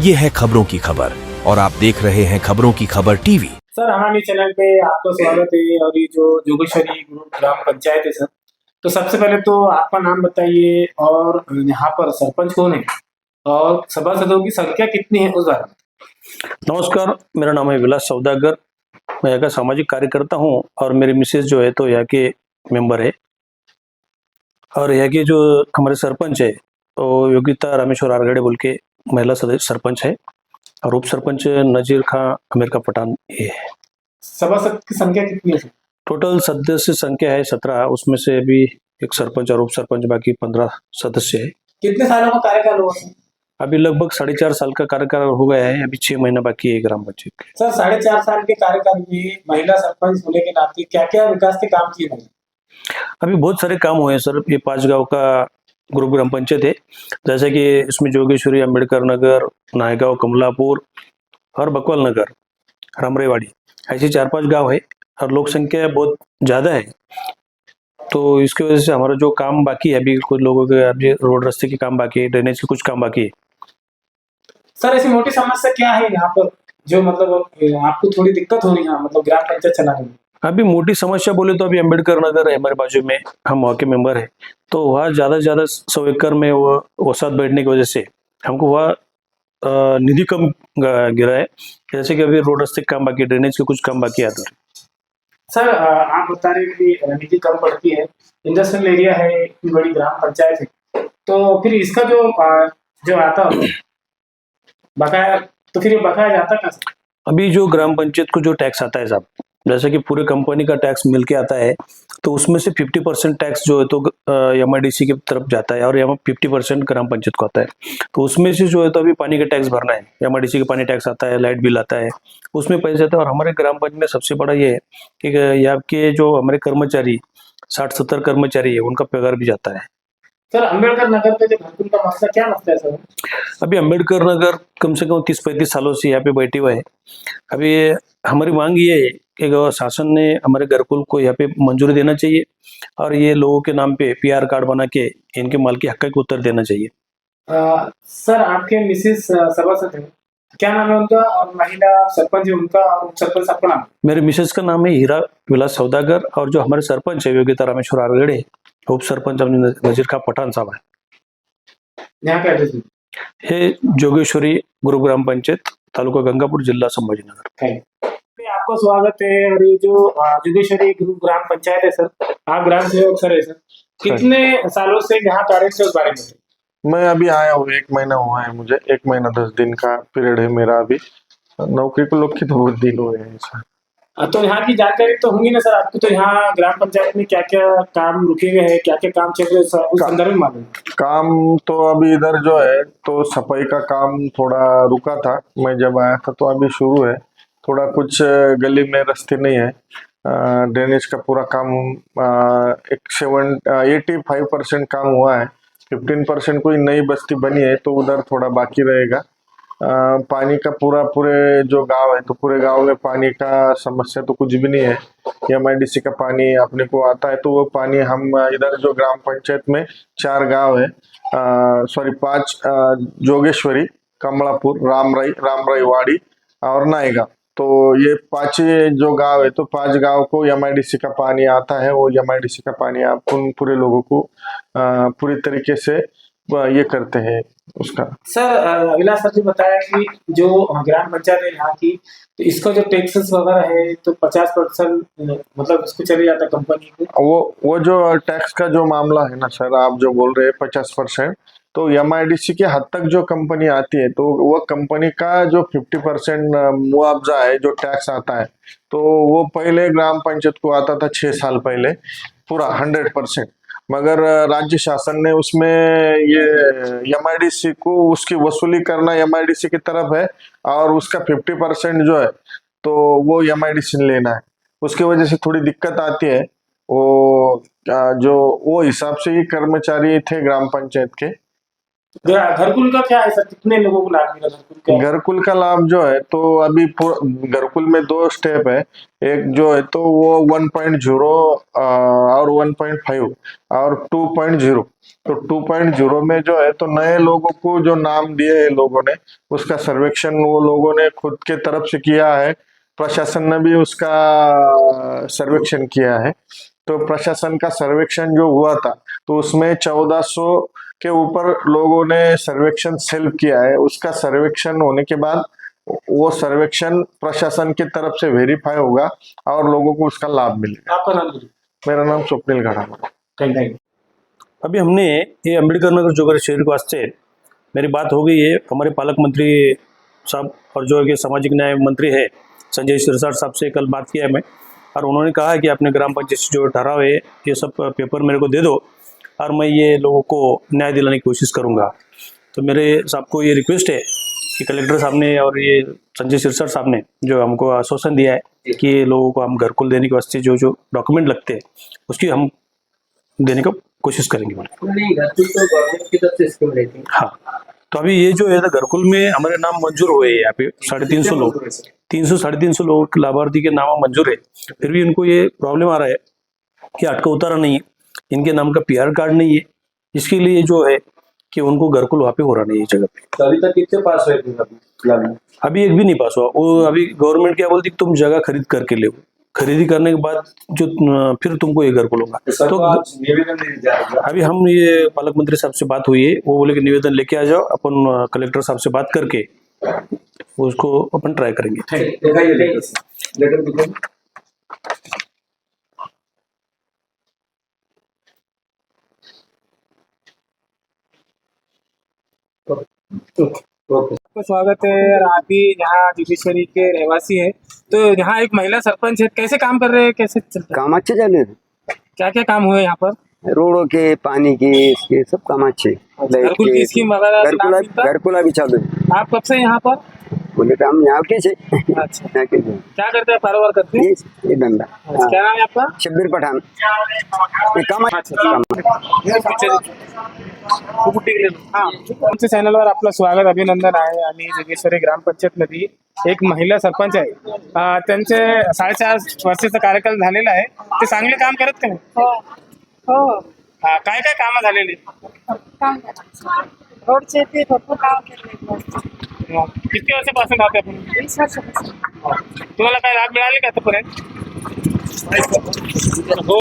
ये है खबरों की खबर और आप देख रहे हैं खबरों की खबर टीवी। सर हमारे चैनल पे आपका स्वागत है। और ये जो जोगेश्वरी ग्रुप ग्राम पंचायत है सर, तो सबसे पहले तो आपका नाम बताइए और यहाँ पर सरपंच कौन है और सभासदों की संख्या कितनी है उस बारे में। नमस्कार, मेरा नाम है विलास सौदागर। मैं यहाँ का सामाजिक कार्यकर्ता हूँ और मेरी मिसेज जो है तो यहाँ के मेंबर है। और यहाँ के जो हमारे सरपंच है तो योगिता रामेश्वर आरगड़े बोल के महिला सदस्य सरपंच है और उप सरपंच नजीर खां अमीर का पठान ये है। सभासद की संख्या कितनी है सर? टोटल सदस्य संख्या है 17, उसमें से अभी एक सरपंच और उप सरपंच, बाकी 15 सदस्य है। कितने सालों का कार्यकाल हुआ सर? अभी लगभग 4.5 साल का कार्यकाल हो गया है, अभी 6 महीना बाकी है ग्राम पंचायत के। सर 4.5 साल के कार्यकाल में महिला सरपंच होने के नाते क्या क्या विकास के काम किए गए? अभी बहुत सारे काम हुए हैं सर। ये 5 गांव का ग्रुप ग्राम पंचायत है, जैसे कि इसमें जोगेश्वरी, अम्बेडकर नगर, नायगांव, कमलापुर और बकवाल नगर, रामरेवाड़ी, ऐसे 4-5 गांव है और लोक संख्या बहुत ज़्यादा है। तो इसकी वजह से हमारा जो काम बाकी है, अभी कुछ लोगों के अभी रोड रास्ते के काम बाकी है, ड्रेनेज के कुछ काम बाकी है। सर ऐसी मोटी समस्या क्या है यहाँ पर जो मतलब आपको थोड़ी दिक्कत हो रही है मतलब ग्राम पंचायत चलाने में? अभी मोटी समस्या बोले तो अभी अम्बेडकर नगर है हमारे बाजू में, हम वहाँ के मेंबर है, तो वहाँ ज़्यादा से ज़्यादा 100 एकड़ में वो वसात बैठने की वजह से हमको वहाँ निधि कम गिरा है। जैसे कि अभी रोड रास्ते के काम बाकी, ड्रेनेज के कुछ काम बाकी आते हैं। सर आप बता रहे हैं कि नीति कम पड़ती है, इंडस्ट्रियल एरिया है, इतनी बड़ी ग्राम पंचायत है, तो फिर इसका जो आता बकाया, तो फिर ये बकाया जाता कहाँ से? अभी जो ग्राम पंचायत को जो टैक्स आता है साहब, जैसे कि पूरे कंपनी का टैक्स मिल के आता है, तो उसमें से 50% टैक्स जो है तो MIDC की तरफ जाता है और यहाँ 50% ग्राम पंचायत को आता है। तो उसमें से जो है तो अभी पानी का टैक्स भरना है, MIDC का पानी टैक्स आता है, लाइट बिल आता है, उसमें पैसे आते हैं। और हमारे ग्राम पंचायत में सबसे बड़ा ये है कि यहाँ के जो हमारे कर्मचारी 60-70 कर्मचारी है, उनका पगार भी जाता है। सर अम्बेडकर नगर पे जो घरकुल का मसला क्या मसला है सर? अभी अम्बेडकर नगर कम से कम 30-35 सालों से यहाँ पे बैठे हुए है। अभी हमारी मांग ये है कि शासन ने हमारे घरकुल को यहाँ पे मंजूरी देना चाहिए और ये लोगों के नाम पे PR कार्ड बना के इनके माल हक को उत्तर देना चाहिए। सर आपके मिसेस सभासद है, क्या नाम है उनका? और महिला सरपंच है उनका और उप सरपंच आपका नाम? मेरे मिसेज का नाम है हीरा विलास सौदागर और जो हमारे सरपंच है योगिता रामेश्वर आरगड़े, उप सरपंच नजीर खां पठान साहब है। यहाँ का एड्रेस हे जोगेश्वरी ग्रुप ग्राम पंचायत, तालुका गंगापुर, जिला संभाजीनगर। आपका स्वागत है। और ये जो जोगेश्वरी ग्रुप ग्राम पंचायत है सर, आप ग्राम सेवक सर है सर, कितने सालों से यहाँ कार्य से उस बारे में? मैं अभी आया हूँ, 1 महीना हुआ है मुझे, 1 महीना 10 दिन का पीरियड है मेरा। अभी नौकरी को लोग की तो बहुत दिन हुए हैं सर। तो यहाँ की जानकारी तो होंगी ना सर आपको, तो यहाँ ग्राम पंचायत में क्या क्या काम रुके हुए हैं, क्या क्या काम चल रहे हैं उस संदर्भ में मालूम? काम तो अभी इधर जो है तो सफाई का काम थोड़ा रुका था, मैं जब आया था तो अभी शुरू है। थोड़ा कुछ गली में रास्ते नहीं है, ड्रेनेज का पूरा काम 85% काम हुआ है। 15% कोई नई बस्ती बनी है तो उधर थोड़ा बाकी रहेगा। पानी का पूरे जो गांव है तो पूरे गांव में पानी का समस्या तो कुछ भी नहीं है। MIDC का पानी अपने को आता है, तो वो पानी हम इधर जो ग्राम पंचायत में 4 गांव है, 5 जोगेश्वरी, कमलापुर, रामराईवाड़ी और नायगा, तो ये 5 जो गांव है तो 5 गांव को MIDC का पानी आता है। वो MIDC का पानी आप उन पूरे लोगों को पूरी तरीके से ये करते हैं उसका। सर विलास सर जी बताया कि जो ग्राम पंचायत है यहाँ की, तो इसका जो टैक्सेस वगैरह है तो 50% मतलब इसको चले जाता है कंपनी को। वो जो टैक्स का जो मामला है ना सर, आप जो बोल रहे हैं 50%, तो MIDC के हद तक जो कंपनी आती है तो वो कंपनी का जो 50% मुआवजा है, जो टैक्स आता है, तो वो पहले ग्राम पंचायत को आता था 6 साल पहले पूरा 100%। मगर राज्य शासन ने उसमें ये MIDC को उसकी वसूली करना MIDC की तरफ है और उसका 50% जो है तो वो MIDC ने लेना है। उसकी वजह से थोड़ी दिक्कत आती है। वो जो वो हिसाब से ही कर्मचारी थे ग्राम पंचायत के, घरकुल का क्या है सर, कितने लोगों को लाभ मिला घरकुल का? घरकुल का लाभ जो है तो अभी घरकुल में 2 स्टेप है। एक जो है तो वो 1.0 और 1.5 और 2.0। तो 2.0 में जो है तो नए लोगों को जो नाम दिए हैं लोगों ने, उसका सर्वेक्षण वो लोगों ने खुद के तरफ से किया है। प्रशासन ने भी उसका सर्वेक्षण किया है। तो प्रशासन का सर्वेक्षण जो हुआ था तो उसमें 1400 के ऊपर लोगों ने सर्वेक्षण सेल्फ किया है। उसका सर्वेक्षण होने के बाद वो सर्वेक्षण प्रशासन की तरफ से वेरीफाई होगा और लोगों को उसका लाभ मिलेगा। आपका नाम बोलिए। मेरा नाम स्वप्निल घड़ा। Thank you. अभी हमने ये अम्बेडकर नगर जोगर शहर के वास्ते मेरी बात हो गई है हमारे पालक मंत्री साहब और जो कि सामाजिक न्याय मंत्री है संजय सिरसाट साहब से कल बात किया है मैं, और उन्होंने कहा है कि अपने ग्राम पंचायत से जो ठहराव है ये सब पेपर मेरे को दे दो और मैं ये लोगों को न्याय दिलाने की कोशिश करूँगा। तो मेरे साहब को ये रिक्वेस्ट है कि कलेक्टर साहब ने और ये संजय सिरसाट साहब ने जो हमको आश्वासन दिया है कि लोगों को हम घरकुल देने के वास्ते जो जो डॉक्यूमेंट लगते हैं उसकी हम देने का कोशिश करेंगे। नहीं, घरकुल तो गवर्नमेंट की तरफ से स्कीम रहती है। हाँ, तो अभी ये जो है ना घरकुल में हमारे नाम मंजूर हुए हैं यहाँ पे 350 लोग, 300-350 लोगों के लाभार्थी के नाम मंजूर है। फिर भी इनको ये प्रॉब्लम आ रहा है कि अटका उतारा नहीं है, इनके नाम का PR कार्ड नहीं है। इसके लिए जो है कि उनको घरकुल वहाँ पे हो रहा नहीं है जगह पे। तो अभी तक कितने पास हुए थे अभी एक भी नहीं पास हुआ। वो अभी गवर्नमेंट क्या बोलती तुम जगह खरीद करके ले, खरीदी करने के बाद जो फिर तुमको ये घरकुल होगा। तो निवेदन नहीं जाएगा। अभी हम ये पालक मंत्री साहब से बात हुई है, वो बोले कि निवेदन लेके आ जाओ, अपन कलेक्टर साहब से बात करके उसको अपन ट्राई करेंगे। दिखाइए लेटर दिखाइए। ओके। आपका स्वागत है। और आप भी यहाँ जुडिशरी के रहवासी है, तो यहाँ एक महिला सरपंच है, कैसे काम कर रहे हैं, कैसे चल रहा काम अच्छे चल रहे है? क्या क्या काम हुए यहाँ पर? रोडों के, पानी के, इसके सब काम अच्छे। घरकुल की स्कीम वगैरह? घरकुला भी चालू है। आप कब से यहाँ पर? बोले काम यहाँ के से। अच्छा, क्या करते हैं, कारोबार करते हैं? ये धंधा। क्या नाम है आपका? शब्बीर पठान। ये काम आमच्या चॅनलवर आपलं स्वागत, अभिनंदन आहे। आणि जोगेश्वरी ग्रामपंचायतमध्ये एक महिला सरपंच आहे, त्यांचे 4.5 वर्षाचा कार्यकाल झालेला आहे। ते चांगले काम करत का? हो, काय काय कामं झालेली? काम करा. रोडचे ते भरपूर काम केले. किती वर्षापासून राहते आपण? 20 वर्षापासून. तुम्हाला काय लाभ मिळाले का आतापर्यंत? हो.